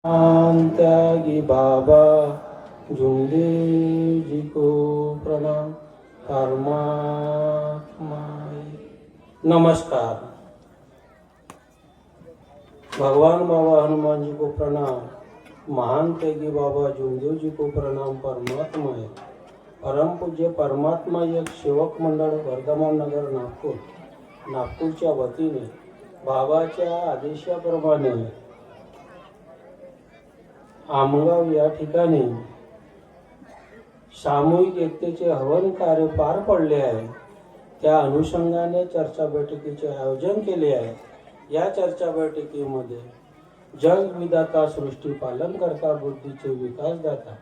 त्यागी बाबा जुमदेव जी को प्रणाम। परमात्मा नमस्कार। भगवान बाबा हनुमान जी को प्रणाम। महान त्यागी बाबा जुमदेव जी को प्रणाम। परमात्मा परम पूज्य परमात्मा एक सेवक मंडळ वर्धमान नगर नागपूरच्या वतीने बाबाच्या आदेशाप्रमाणे आमगाव या ठिकाणी सामूहिक एकतेचे हवन कार्य पार पडले आहे। त्या अनुषंगाने चर्चा बैठकीचे आयोजन केले आहे। या चर्चा बैठकीमध्ये जग विधाता, सृष्टी पालन करता, बुद्धीचे विकासदाता,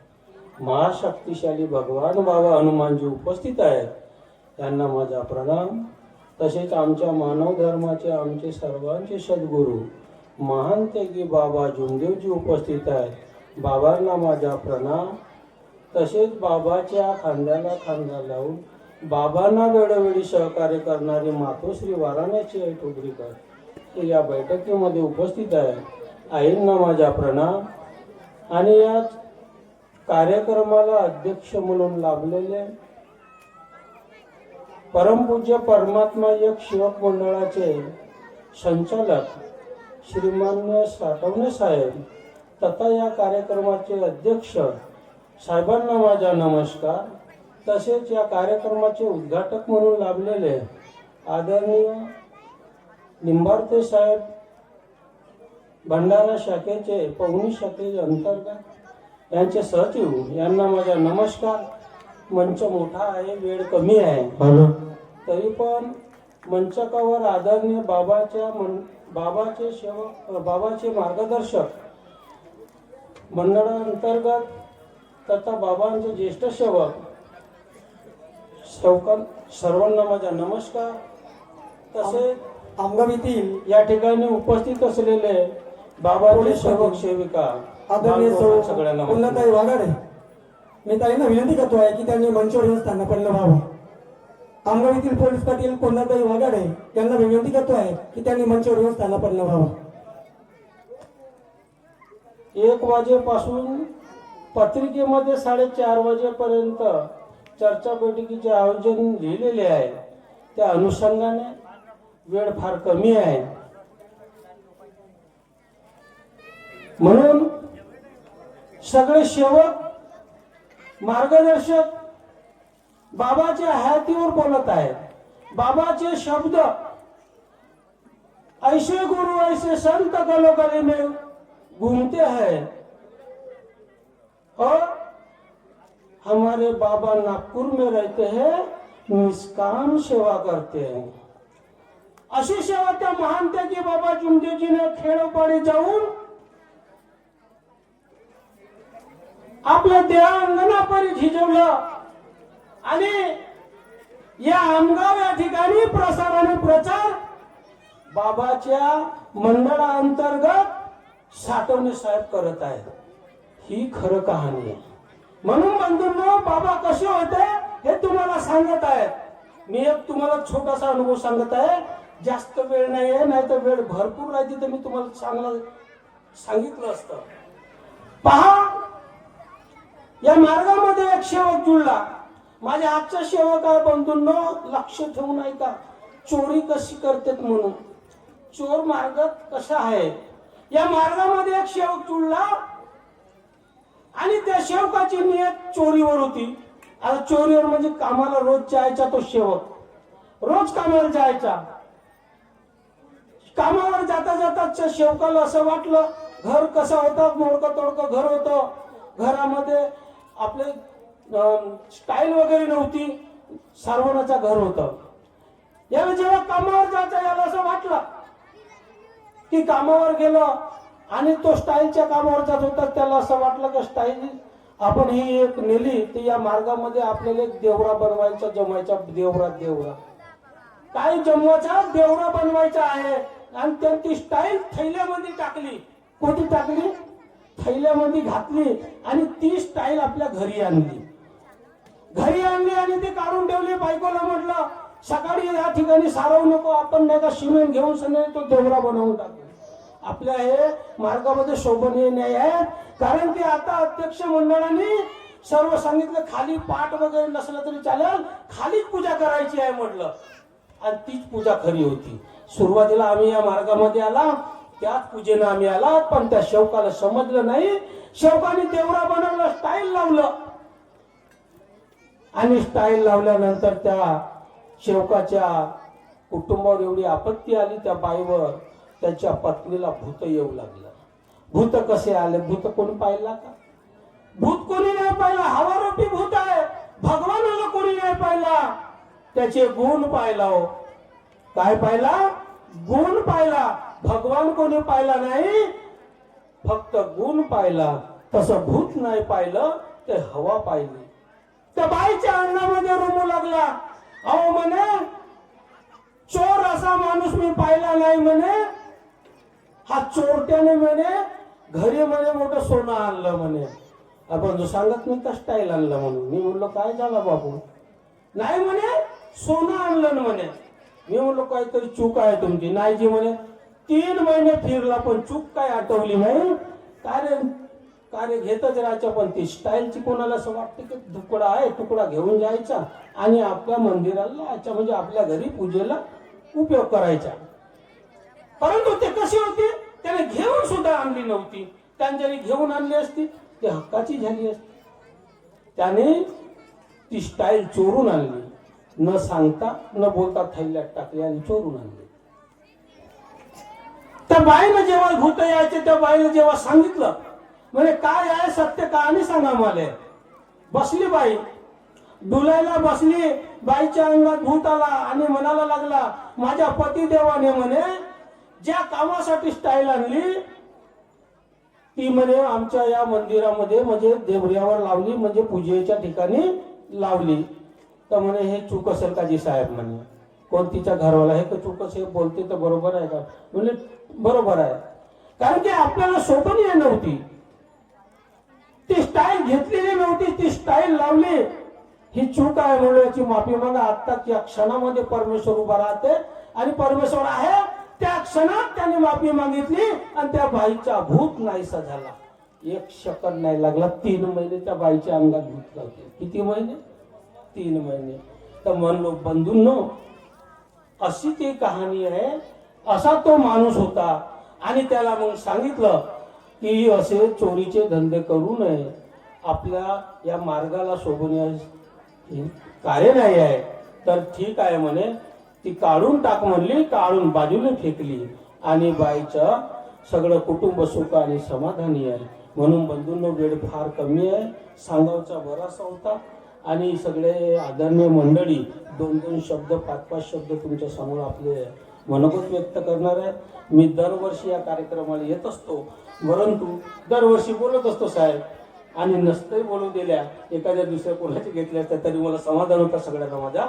महाशक्तिशाली भगवान बाबा हनुमानजी उपस्थित आहेत। त्यांना माझा प्रणाम। तसेच आमच्या मानव धर्माचे आमचे सर्वांचे सद्गुरू महान त्यागी बाबा जुमदेवजी उपस्थित आहेत। बाबांना माझा प्रणाम। तसेच बाबाच्या खांद्याला खांदा लावून बाबांना वेळोवेळी सहकार्य करणारी मातोश्री वाराणसी आई ठोबरीकर हे या बैठकीमध्ये उपस्थित आहे। आईंना माझा प्रणाम। आणि या कार्यक्रमाला अध्यक्ष म्हणून लाभलेले परमपूज्य परमात्मा एक सेवक मंडळाचे संचालक श्रीमान्य साठवणे साहेब तथा या कार्यक्रमाचे अध्यक्ष साहेबांना माझा नमस्कार। तसेच या कार्यक्रमाचे उद्घाटक म्हणून लाभलेले आदरणीय निंबार्ते साहेब भंडारा शाखेचे पवनी शाखेचे अंतर्गत यांचे सचिव यांना माझा नमस्कार। मंच मोठा आहे, वेळ कमी आहे, तरी पण मंचकावर आदरणीय बाबाचे सेवक, बाबाचे मार्गदर्शक मंडळांतर्गत तथा बाबांचे ज्येष्ठ सेवक सर्वांना माझा नमस्कार। तसेच आमगाव येथील या ठिकाणी उपस्थित असलेले बाबाचे सेवक सेविका आदरणीय सगळ्यांना पुन्हाताई वाघाडे, मी ताईंना विनंती करतो आहे की त्यांनी मंचावर येऊन स्थानापन्न व्हावं। आमगाव येथील पोलीस पाटील पुन्हाताई वाघाडे यांना विनंती करतो आहे की त्यांनी मंचावर येऊन स्थानापन्न व्हावं। 1 वाजेपासून पत्रिकेमध्ये 4:30 वाजेपर्यंत चर्चा बैठकीचे आयोजन लिहिलेले आहे। त्या अनुषंगाने वेळ फार कमी आहे, म्हणून सगळे सेवक मार्गदर्शक बाबाच्या हयातीवर बोलत आहेत। बाबाचे शब्द ऐसे गुरु ऐसे संत गलो गली में घूमते हैं और हमारे बाबा नागपुर में रहते हैं, निष्काम सेवा करते हैं। अशी सेवा त्या महान त्यागी बाबा जुमदेवजीने खेडोपाडी जाऊन आपल्या देहांगणापरी झिजवलं आणि या आमगाव या ठिकाणी प्रसार आणि प्रचार बाबाच्या मंडळांतर्गत साठवणे साहेब करत आहेत। ही खरं कहाणी आहे। म्हणून बंधूंनो, बाबा कसे होते हे तुम्हाला सांगत आहेत। मी एक तुम्हाला छोटासा अनुभव सांगत आहे। जास्त वेळ नाही आहे, नाही तर वेळ भरपूर राहते तर मी तुम्हाला सांगितलं असतं। पहा, या मार्गामध्ये एक सेवक जुळला। माझ्या आजचा सेवक आहे बंधूंनो, लक्ष ठेवून ऐका। चोरी कशी करतात म्हणून, चोर मार्ग कसा आहे। या मार्गामध्ये एक सेवक जुळला आणि त्या सेवकाची नियत चोरीवर होती। आता चोरीवर म्हणजे कामाला रोज जायचा तो सेवक, रोज कामाला जायचा। कामावर जाता जाता सेवकाला असं वाटलं, घर कसं होतं, मोडकं तोडकं घर होतं, घरामध्ये आपले स्टाईल वगैरे नव्हती, सारवणाचं घर होतं। याला जेव्हा कामावर जायचं याला असं वाटलं की कामावर गेलो आणि तो स्टाईलच्या कामावर जात होता, त्याला असं वाटलं की स्टाईल आपण ही एक नेली तर या मार्गामध्ये आपल्याला एक देवरा बनवायचा, जमायचा देवरा काय जमवायचा, देवरा बनवायचा आहे। आणि त्यांची स्टाईल थैल्यामध्ये टाकली। कोणती टाकली? थैल्यामध्ये घातली आणि ती स्टाईल आपल्या घरी आणली आणि ती काढून ठेवली। बायकोला म्हटलं सकाळी या ठिकाणी सारवू नको, आपण नाही का सिमेंट घेऊन सने तो देवरा बनवून टाकू। आपल्या हे मार्गामध्ये शोभनीय नाही आहेत. कारण की आता अध्यक्ष मंडळाने सर्व सांगितलं खाली पाठ वगैरे नसलं तरी चालेल, खालीच पूजा करायची आहे म्हटलं. आणि तीच पूजा खरी होती. सुरुवातीला आम्ही या मार्गामध्ये आला, त्याच पूजेनं आम्ही आला, पण त्या शेवकाला समजलं नाही. शेवकाने देवरा बनवलं, स्टाईल लावलं, आणि स्टाईल लावल्यानंतर त्या शेवकाच्या कुटुंबावर एवढी आपत्ती आली त्या बाईवर, त्याच्या पत्नीला भूत येऊ लागलं. भूत कसे आले? भूत कोणी पाहिला का? भूत कोणी नाही पाहिला. हवारूपी भूत आहे. भगवानाला कोणी नाही पाहिला, त्याचे गुण पाहिला. हो, काय पाहिला? गुण पाहिला. भगवान कोणी पाहिला नाही, फक्त गुण पाहिला. तसं भूत नाही पाहिलं, ते हवा पाहिली. त्या बाईच्या अंगामध्ये रुमू लागला. अहो म्हणे, चोर असा माणूस मी पाहिला नाही म्हणे. हा चोरट्याने म्हणे घरी म्हणे मोठं सोनं आणलं म्हणे. आपण जो सांगत नाही का स्टाईल आणलं म्हणून. मी म्हणलो काय झालं बाबू? नाही म्हणे सोनं आणलं ना म्हणे. मी म्हणलो काहीतरी चूक आहे तुमची. नाही जी म्हणे 3 महिने फिरला पण चूक काय आठवली नाही. कार्य घेतच राहायचं, पण ती स्टाईलची कोणाला असं वाटतं की तुकडा आहे, तुकडा घेऊन जायचा आणि आपल्या मंदिराला यायचा, म्हणजे आपल्या घरी पूजेला उपयोग करायचा. परंतु ते कशी होती, त्याने घेऊन सुद्धा आणली नव्हती. त्यांनी घेऊन आणली असती ती हक्काची झाली असती. त्याने ती स्टाईल चोरून आणली, न सांगता न बोलता थैल्यात टाकली आणि चोरून आणली. त्या बाईनं जेव्हा भूत यायचे, त्या बाईनं जेव्हा सांगितलं, म्हणजे काय आहे सत्य कहाणी सांगा मला. बसली बाई, डुलायला बसली. बाईच्या अंगात भूत आला आणि म्हणायला लागला, माझ्या पतिदेवाने म्हणे ज्या कामासाठी स्टाईल आणली ती म्हणे आमच्या या मंदिरामध्ये म्हणजे देवऱ्यावर लावली, म्हणजे पूजेच्या ठिकाणी लावली. तर म्हणे हे चूक असेल का जी साहेब म्हणे. कोण तिच्या घरवाला हे चूक असेल बोलते तर बरोबर आहे का? म्हणजे बरोबर आहे. कारण की आपल्याला शोभनीय नव्हती, ती स्टाईल घेतलेली नव्हती, ती स्टाईल लावली. ही चूक आहे म्हणून याची माफी मागा. आत्ताच या क्षणामध्ये परमेश्वर उभा राहते आणि परमेश्वर आहे. त्या क्षणात त्याने माफी मागितली आणि त्या बाईचा भूत नाहीसा झाला. 1 सेकंद नाही लागला. 3 महिने त्या बाईच्या अंगात भूत लावते. किती महिने? 3 महिने. तर म्हणलो बंधूंनो, अशी ती कहाणी आहे. असा तो माणूस होता आणि त्याला मग सांगितलं की असे चोरीचे धंदे करू नये. आपल्या या मार्गाला शोभनीय कार्य नाही आहे. तर ठीक आहे म्हणे, ती काढून टाक म्हणली. काढून बाजूला फेकली आणि बाईचं सगळं कुटुंब सुख आणि समाधानी आहे. म्हणून बंधूंनो, वेळ फार कमी आहे, सांगावचा बराचसा होता. आणि सगळे आदरणीय मंडळी 2-2 शब्द 5-5 शब्द तुमच्या समोर आपले मनोगत व्यक्त करणार आहे. मी दरवर्षी या कार्यक्रमाला येत असतो, परंतु दरवर्षी बोलत असतो साहेब, आणि नसतंही बोलू दिल्या एखाद्या दुसऱ्या कोणाचे घेतल्या तरी मला समाधान होतं सगळ्यांना माझ्या.